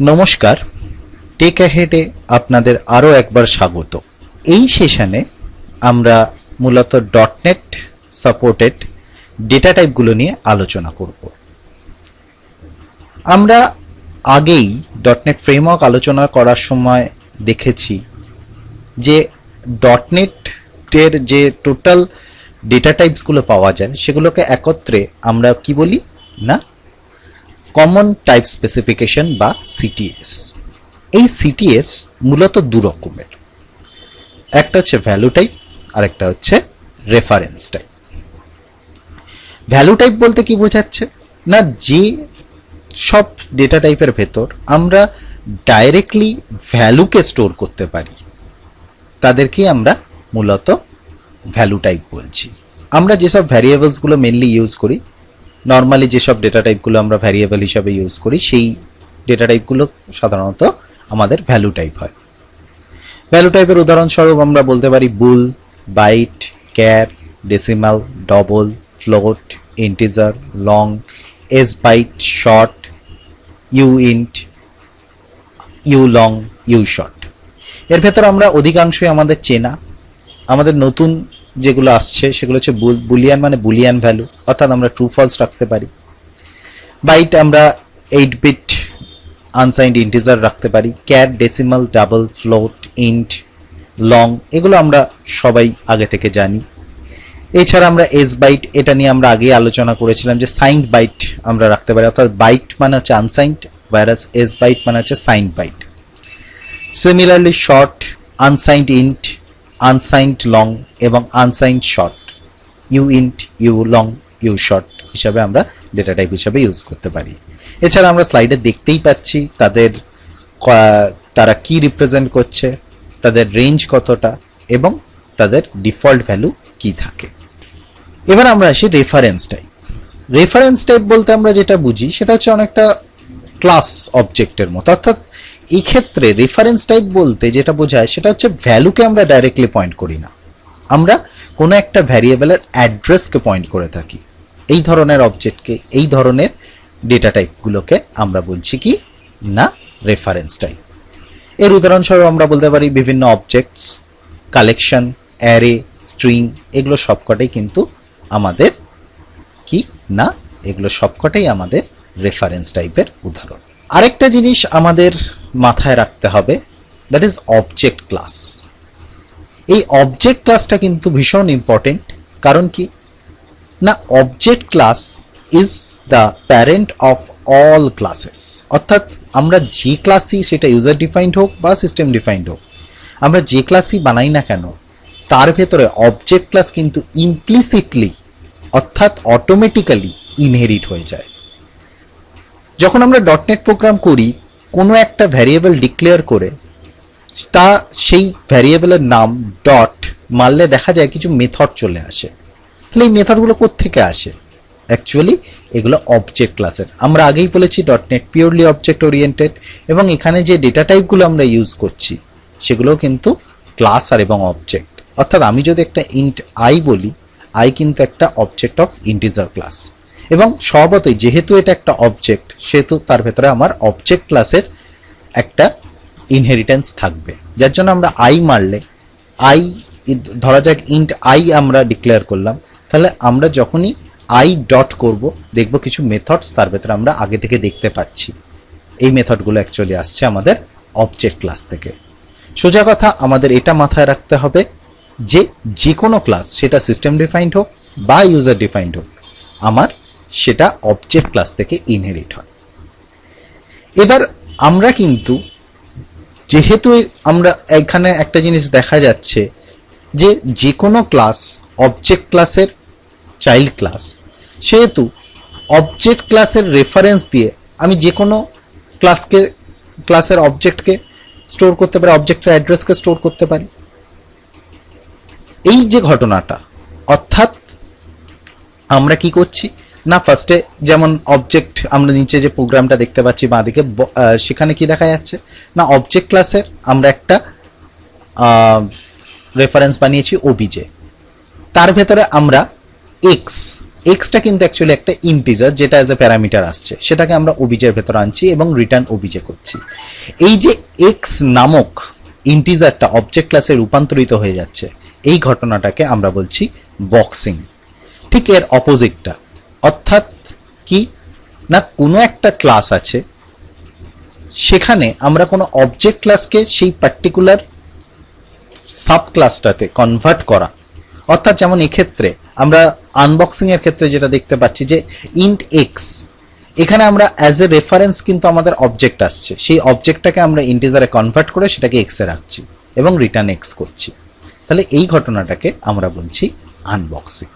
নমস্কার, টেক অ্যাহেডে আপনাদের আরও একবার স্বাগত। এই সেশনে আমরা মূলত ডটনেট সাপোর্টেড ডেটা টাইপগুলো নিয়ে আলোচনা করব। আমরা আগেই ডটনেট ফ্রেমওয়ার্ক আলোচনা করার সময় দেখেছি যে ডটনেটের যে টোটাল ডেটা টাইপসগুলো পাওয়া যায় সেগুলোকে একত্রে আমরা কি বলি না কমন টাইপ স্পেসিফিকেশন বা সিটিএস। এই সিটিএস মূলত দু রকমের, একটা হচ্ছে ভ্যালু টাইপ আর একটা হচ্ছে রেফারেন্স টাইপ। ভ্যালু টাইপ বলতে কি বোঝাচ্ছে না, যে সব ডেটা টাইপের ভেতর আমরা ডাইরেক্টলি ভ্যালুকে স্টোর করতে পারি তাদেরকে আমরা মূলত ভ্যালু টাইপ বলছি। আমরা যেসব ভ্যারিয়েবলসগুলো মেনলি ইউজ করি, নর্মালি যেসব ডেটা টাইপগুলো আমরা ভ্যারিয়েবল হিসাবে ইউজ করি, সেই ডেটা টাইপগুলো সাধারণত আমাদের ভ্যালু টাইপ হয়। ভ্যালু টাইপের উদাহরণস্বরূপ আমরা বলতে পারি bool, byte, char, decimal, double, float, integer, long, S byte, short, U int, U long, U short. এর ভেতর আমরা অধিকাংশই আমাদের চেনা, আমাদের নতুন যেগুলো আসছে সেগুলো হচ্ছে বুলিয়ান, মানে বুলিয়ান ভ্যালু, অর্থাৎ আমরা ট্রু ফলস রাখতে পারি। বাইট আমরা 8 বিট আনসাইন্ড ইন্টিজার রাখতে পারি। Car, decimal, double, float, int, long, এগুলো আমরা সবাই আগে থেকে জানি। এছাড়া আমরা এস বাইট, এটা নিয়ে আমরা আগে আলোচনা করেছিলাম যে সাইন্ড বাইট আমরা রাখতে পারি, অর্থাৎ বাইট মানে হচ্ছে আনসাইন্ড, ভাইরাস এস বাইট মানে হচ্ছে signed byte. Similarly short, unsigned int, unsigned long এবং unsigned short, U int, U long, U short হিসাবে আমরা ডেটা টাইপ হিসাবে ইউজ করতে পারি। এছাড়া আমরা স্লাইডে দেখতেই পাচ্ছি তারা কি রিপ্রেজেন্ট করছে, তাদের রেঞ্জ কতটা এবং তাদের ডিফল্ট ভ্যালু কি থাকে। এবার আমরা আসি রেফারেন্স টাইপ। রেফারেন্স টাইপ বলতে আমরা যেটা বুঝি সেটা হচ্ছে অনেকটা ক্লাস অবজেক্টের মতো, অর্থাৎ এই ক্ষেত্রে রেফারেন্স টাইপ বলতে যেটা বোঝায় সেটা হচ্ছে ভ্যালুকে আমরা ডাইরেক্টলি পয়েন্ট করি না, আমরা কোনো একটা ভ্যারিয়েবলের অ্যাড্রেসকে পয়েন্ট করে থাকি। এই ধরনের অবজেক্টকে, এই ধরনের ডেটা টাইপগুলোকে আমরা বলছি কি না রেফারেন্স টাইপ। এর উদাহরণস্বরূপ আমরা বলতে পারি বিভিন্ন অবজেক্টস, কালেকশন, অ্যারে, স্ট্রিং, এগুলো সবকটাই কিন্তু আমাদের কি না, এগুলো সবকটাই আমাদের রেফারেন্স টাইপের উদাহরণ। আরেকটা জিনিস আমাদের মাথায় রাখতে হবে, দ্যাট ইজ অবজেক্ট ক্লাস। এই অবজেক্ট ক্লাসটা কিন্তু ভীষণ ইম্পর্টেন্ট, কারণ কি না object class is the parent of all classes. অর্থাৎ আমরা যে ক্লাসই, সেটা ইউজার ডিফাইন্ড হোক বা সিস্টেম ডিফাইন্ড হোক, আমরা যে ক্লাসই বানাই না কেন তার ভেতরে অবজেক্ট ক্লাস কিন্তু ইমপ্লিসিটলি অর্থাৎ অটোমেটিক্যালি ইনহেরিট হয়ে যায়। যখন আমরা ডটনেট প্রোগ্রাম করি, কোনো একটা ভ্যারিয়েবল ডিক্লেয়ার করে তা সেই ভ্যারিয়েবলের নাম ডট মারলে দেখা যায় কিছু মেথড চলে আসে। তাহলে এই মেথডগুলো কোত্থেকে আসে? অ্যাকচুয়ালি এগুলো অবজেক্ট ক্লাসের। আমরা আগেই বলেছি ডটনেট পিওরলি অবজেক্ট ওরিয়েন্টেড, এবং এখানে যে ডেটা টাইপগুলো আমরা ইউজ করছি সেগুলোও কিন্তু ক্লাস আর এবং অবজেক্ট। অর্থাৎ আমি যদি একটা ইন্ট আই বলি, আই কিন্তু একটা অবজেক্ট অফ ইন্টিজার ক্লাস, এবং স্বভাবতই যেহেতু এটা একটা অবজেক্ট সেহেতু তার ভেতরে আমার অবজেক্ট ক্লাসের একটা ইনহেরিটেন্স থাকবে, যার জন্য আমরা আই মারলে, আই ধরা যাক ইন্ট আই আমরা ডিক্লেয়ার করলাম, তাহলে আমরা যখনই আই ডট করব দেখব কিছু মেথডস তার ভেতরে আমরা আগে থেকে দেখতে পাচ্ছি। এই মেথডগুলো অ্যাকচুয়ালি আসছে আমাদের অবজেক্ট ক্লাস থেকে। সোজা কথা, আমাদের এটা মাথায় রাখতে হবে যে যে কোনো ক্লাস, সেটা সিস্টেম ডিফাইন্ড হোক বা ইউজার ডিফাইন্ড হোক, আমার সেটা অবজেক্ট ক্লাস থেকে ইনহেরিট হয়। এবার আমরা কিন্তু যেহেতু আমরা এখানে একটা জিনিস দেখা যাচ্ছে যে যে কোনো ক্লাস অবজেক্ট ক্লাসের চাইল্ড ক্লাস, সেহেতু অবজেক্ট ক্লাসের রেফারেন্স দিয়ে আমি যে কোনো ক্লাসের অবজেক্টকে স্টোর করতে পারি, অবজেক্টের অ্যাড্রেসকে স্টোর করতে পারি। এই যে ঘটনাটা, অর্থাৎ আমরা কি করছি না, ফার্স্টে যেমন অবজেক্ট, আমরা নিচে যে প্রোগ্রামটা দেখতে পাচ্ছি বাঁদিকে, সেখানে কি দেখা যাচ্ছে না অবজেক্ট ক্লাসের আমরা একটা রেফারেন্স বানিয়েছি ওবিজে, তার ভেতরে আমরা এক্স এক্সটা কিন্তু অ্যাকচুয়ালি একটা ইন্টিজার যেটা অ্যাজ এ প্যারামিটার আসছে, সেটাকে আমরা ওবিজের ভেতর আনছি এবং রিটার্ন ওবিজে করছি। এই যে এক্স নামক ইন্টিজারটা অবজেক্ট ক্লাসে রূপান্তরিত হয়ে যাচ্ছে, এই ঘটনাটাকে আমরা বলছি বক্সিং। ঠিক এর অপোজিটটা, অর্থাৎ কি না, কোনো একটা ক্লাস আছে, সেখানে আমরা কোনো অবজেক্ট ক্লাসকে সেই পার্টিকুলার সাব ক্লাসটাতে কনভার্ট করা। অর্থাৎ যেমন এক্ষেত্রে আমরা আনবক্সিং এর ক্ষেত্রে যেটা দেখতে পাচ্ছি যে ইন্ট এক্স, এখানে আমরা অ্যাজ এ রেফারেন্স কিন্তু আমাদের অবজেক্ট আসছে, সেই অবজেক্টটাকে আমরা ইন্টিজারে কনভার্ট করে সেটাকে এক্স এ রাখছি এবং রিটার্ন এক্স করছি। তাহলে এই ঘটনাটাকে আমরা বলছি আনবক্সিং।